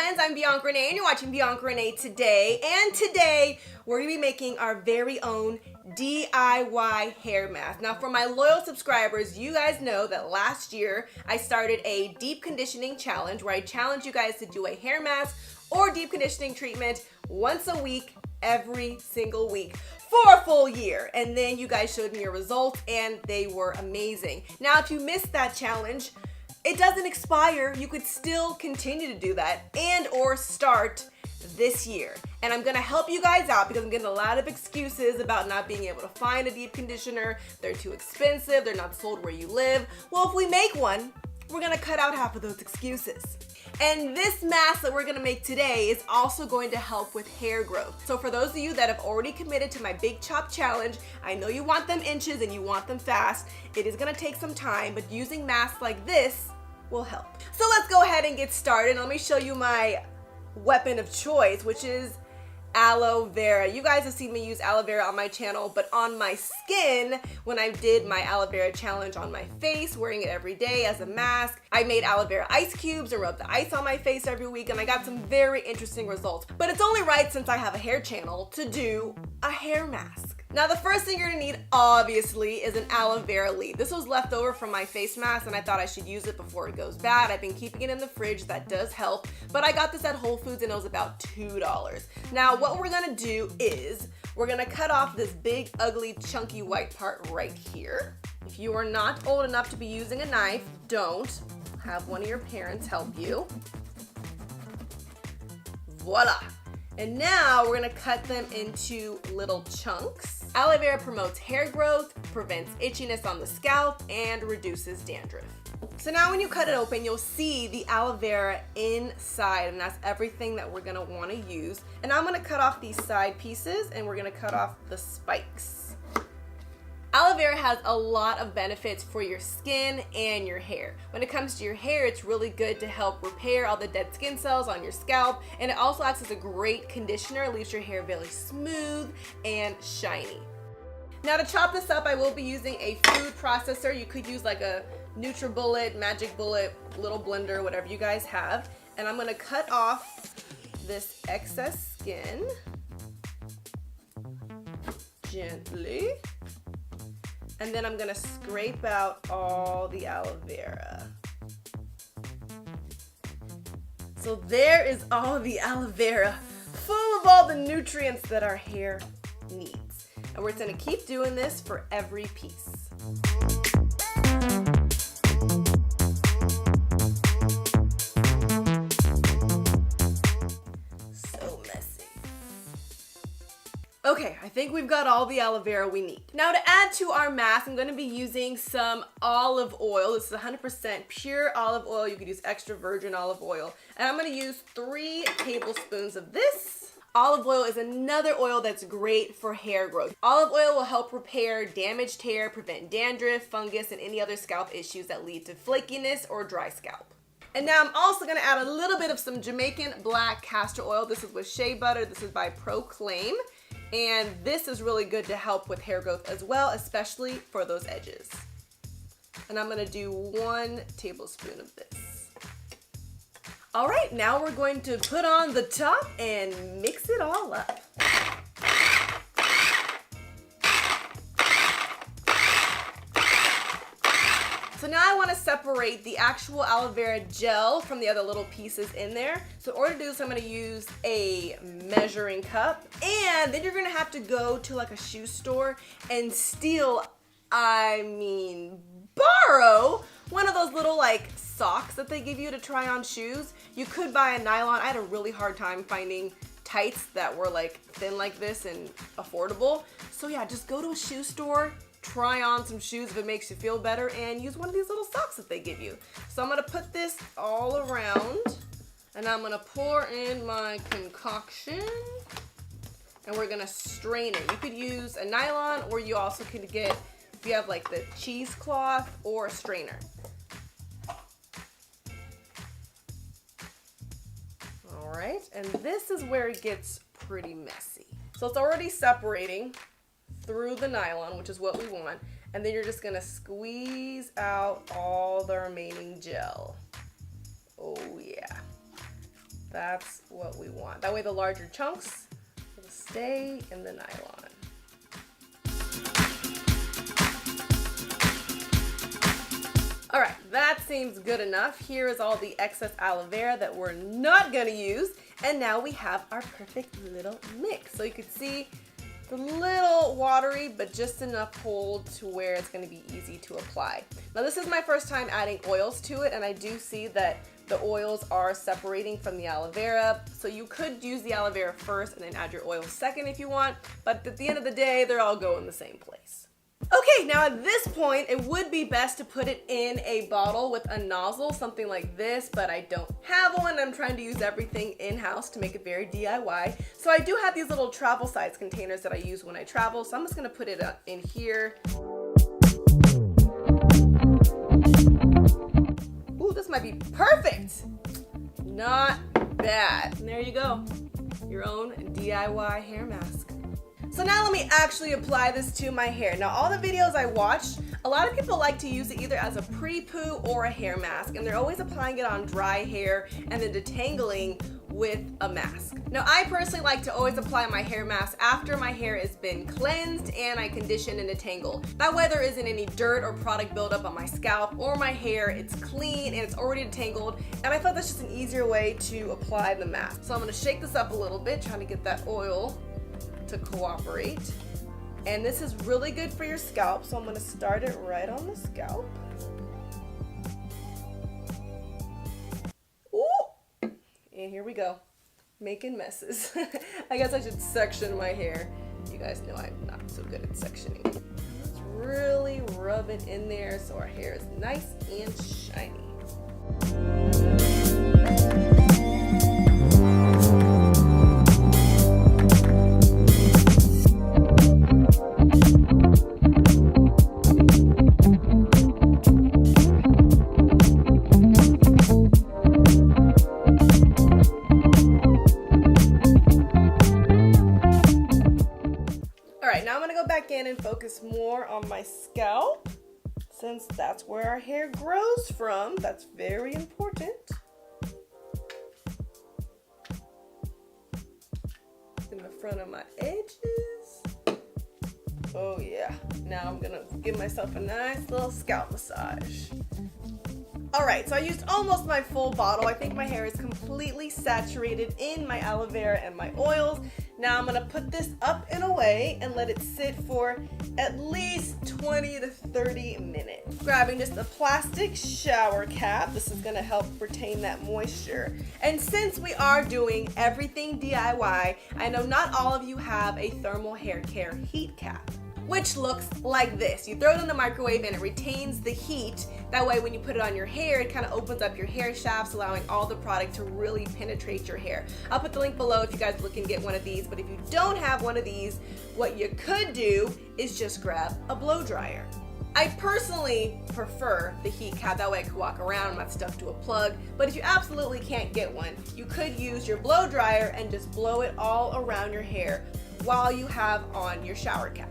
friends, I'm Bianca Renee and you're watching Bianca Renee Today. And today we're going to be making our very own DIY hair mask. Now for my loyal subscribers, you guys know that last year I started a deep conditioning challenge where I challenge you guys to do a hair mask or deep conditioning treatment once a week, every single week for a full year. And then you guys showed me your results and they were amazing. Now if you missed that challenge, it doesn't expire. You could still continue to do that and or start this year. And I'm gonna help you guys out because I'm getting a lot of excuses about not being able to find a deep conditioner. They're too expensive, they're not sold where you live. Well, if we make one, we're gonna cut out half of those excuses. And this mask that we're gonna make today is also going to help with hair growth. So for those of you that have already committed to my Big Chop Challenge, I know you want them inches and you want them fast. It is gonna take some time, but using masks like this will help. So let's go ahead and get started. Let me show you my weapon of choice, which is aloe vera. You guys have seen me use aloe vera on my channel, but on my skin, when I did my aloe vera challenge on my face, wearing it every day as a mask, I made aloe vera ice cubes and rubbed the ice on my face every week, and I got some very interesting results. But it's only right, since I have a hair channel, to do a hair mask. Now the first thing you're gonna need, obviously, is an aloe vera leaf. This was left over from my face mask and I thought I should use it before it goes bad. I've been keeping it in the fridge, that does help, but I got this at Whole Foods and it was about $2. Now what we're gonna do is, we're gonna cut off this big, ugly, chunky white part right here. If you are not old enough to be using a knife, don't. Have one of your parents help you. Voila! And now we're gonna cut them into little chunks. Aloe vera promotes hair growth, prevents itchiness on the scalp, and reduces dandruff. So now when you cut it open, you'll see the aloe vera inside, and that's everything that we're gonna wanna use. And I'm gonna cut off these side pieces, and we're gonna cut off the spikes. Aloe vera has a lot of benefits for your skin and your hair. When it comes to your hair, it's really good to help repair all the dead skin cells on your scalp, and it also acts as a great conditioner. It leaves your hair very smooth and shiny. Now to chop this up, I will be using a food processor. You could use like a NutriBullet, Magic Bullet, little blender, whatever you guys have. And I'm gonna cut off this excess skin gently. And then I'm gonna scrape out all the aloe vera. So there is all the aloe vera, full of all the nutrients that our hair needs. And we're gonna keep doing this for every piece. Okay, I think we've got all the aloe vera we need. Now to add to our mask, I'm gonna be using some olive oil. This is 100% pure olive oil. You could use extra virgin olive oil. And I'm gonna use 3 tablespoons of this. Olive oil is another oil that's great for hair growth. Olive oil will help repair damaged hair, prevent dandruff, fungus, and any other scalp issues that lead to flakiness or dry scalp. And now I'm also gonna add a little bit of some Jamaican black castor oil. This is with shea butter. This is by Proclaim. And this is really good to help with hair growth as well, especially for those edges. And I'm gonna do 1 tablespoon of this. All right, now we're going to put on the top and mix it all up. So now I want to separate the actual aloe vera gel from the other little pieces in there. So in order to do this, I'm going to use a measuring cup, and then you're going to have to go to like a shoe store and steal, borrow one of those little like socks that they give you to try on shoes. You could buy a nylon. I had a really hard time finding tights that were like thin like this and affordable. So yeah, just go to a shoe store, try on some shoes if it makes you feel better, and use one of these little socks that they give you. So I'm gonna put this all around, and I'm gonna pour in my concoction, and we're gonna strain it. You could use a nylon, or you also could get, if you have like the cheesecloth, or a strainer. All right, and this is where it gets pretty messy. So it's already separating through the nylon, which is what we want, and then you're just gonna squeeze out all the remaining gel. Oh yeah. That's what we want. That way the larger chunks will stay in the nylon. All right, that seems good enough. Here is all the excess aloe vera that we're not gonna use. And now we have our perfect little mix. So you can see it's a little watery, but just enough hold to where it's gonna be easy to apply. Now this is my first time adding oils to it, and I do see that the oils are separating from the aloe vera. So you could use the aloe vera first and then add your oils second if you want, but at the end of the day, they're all going in the same place. Okay, now at this point, it would be best to put it in a bottle with a nozzle, something like this, but I don't have one. I'm trying to use everything in-house to make it very DIY. So I do have these little travel size containers that I use when I travel, so I'm just gonna put it in here. Ooh, this might be perfect. Not bad. And there you go, your own DIY hair mask. So now let me actually apply this to my hair. Now all the videos I watched, a lot of people like to use it either as a pre-poo or a hair mask, and they're always applying it on dry hair and then detangling with a mask. Now I personally like to always apply my hair mask after my hair has been cleansed and I condition and detangle. That way there isn't any dirt or product buildup on my scalp or my hair. It's clean and it's already detangled, and I thought that's just an easier way to apply the mask. So I'm gonna shake this up a little bit, trying to get that oil to cooperate. And this is really good for your scalp, so I'm gonna start it right on the scalp. Ooh! And here we go, making messes. I guess I should section my hair. You guys know I'm not so good at sectioning. Let's really rub it in there so our hair is nice and shiny. And focus more on my scalp, since that's where our hair grows from. That's very important. In the front of my edges. Oh yeah, now I'm gonna give myself a nice little scalp massage. All right, so I used almost my full bottle. I think my hair is completely saturated in my aloe vera and my oils. Now I'm gonna put this up and away and let it sit for at least 20 to 30 minutes. Grabbing just a plastic shower cap. This is gonna help retain that moisture. And since we are doing everything DIY, I know not all of you have a thermal hair care heat cap, which looks like this. You throw it in the microwave and it retains the heat. That way when you put it on your hair, it kind of opens up your hair shafts, allowing all the product to really penetrate your hair. I'll put the link below if you guys look and get one of these, but if you don't have one of these, what you could do is just grab a blow dryer. I personally prefer the heat cap, that way I can walk around, I'm not stuck to a plug. But if you absolutely can't get one, you could use your blow dryer and just blow it all around your hair while you have on your shower cap.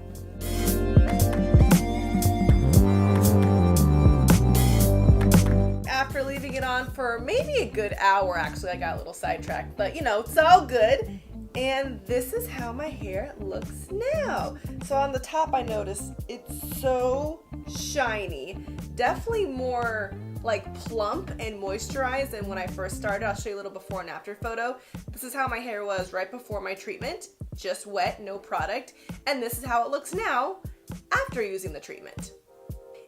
After leaving it on for maybe a good hour, actually I got a little sidetracked, but you know, it's all good. And this is how my hair looks now. So on the top I noticed it's so shiny, definitely more like plump and moisturized than when I first started. I'll show you a little before and after photo. This is how my hair was right before my treatment, just wet, no product. And this is how it looks now after using the treatment.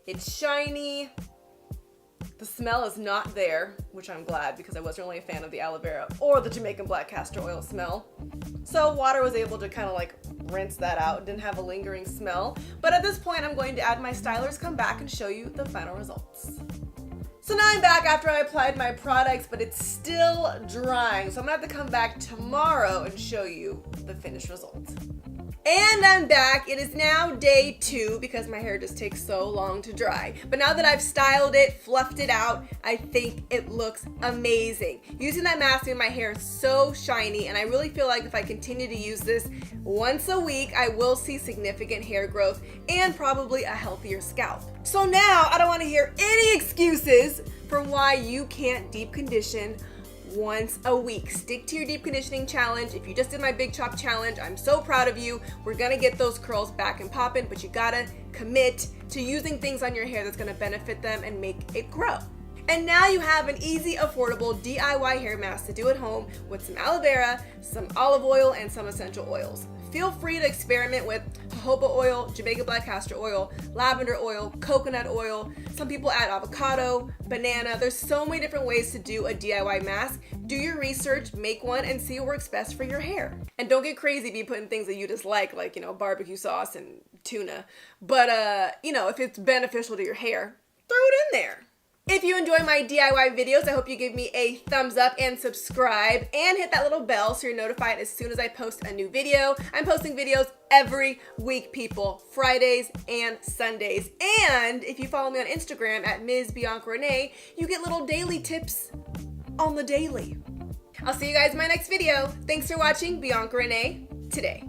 It's shiny. The smell is not there, which I'm glad, because I wasn't really a fan of the aloe vera or the Jamaican black castor oil smell. So water was able to kind of like rinse that out. It didn't have a lingering smell. But at this point, I'm going to add my stylers, come back and show you the final results. So now I'm back after I applied my products, but it's still drying. So I'm gonna have to come back tomorrow and show you the finished results. And I'm back. It is now day 2 because my hair just takes so long to dry. But now that I've styled it, fluffed it out, I think it looks amazing. Using that mask made my hair so shiny, and I really feel like if I continue to use this once a week, I will see significant hair growth and probably a healthier scalp. So now I don't want to hear any excuses for why you can't deep condition, once a week. Stick to your deep conditioning challenge. If you just did my big chop challenge, I'm so proud of you. We're gonna get those curls back and popping, but you gotta commit to using things on your hair that's gonna benefit them and make it grow. And now you have an easy, affordable DIY hair mask to do at home with some aloe vera, some olive oil, and some essential oils. Feel free to experiment with jojoba oil, Jamaican black castor oil, lavender oil, coconut oil. Some people add avocado, banana. There's so many different ways to do a DIY mask. Do your research, make one, and see what works best for your hair. And don't get crazy be putting things that you dislike, like, barbecue sauce and tuna. But, if it's beneficial to your hair, throw it in there. If you enjoy my DIY videos, I hope you give me a thumbs up and subscribe and hit that little bell so you're notified as soon as I post a new video. I'm posting videos every week, people, Fridays and Sundays. And if you follow me on Instagram at Ms. Bianca Renee, you get little daily tips on the daily. I'll see you guys in my next video. Thanks for watching Bianca Renee Today.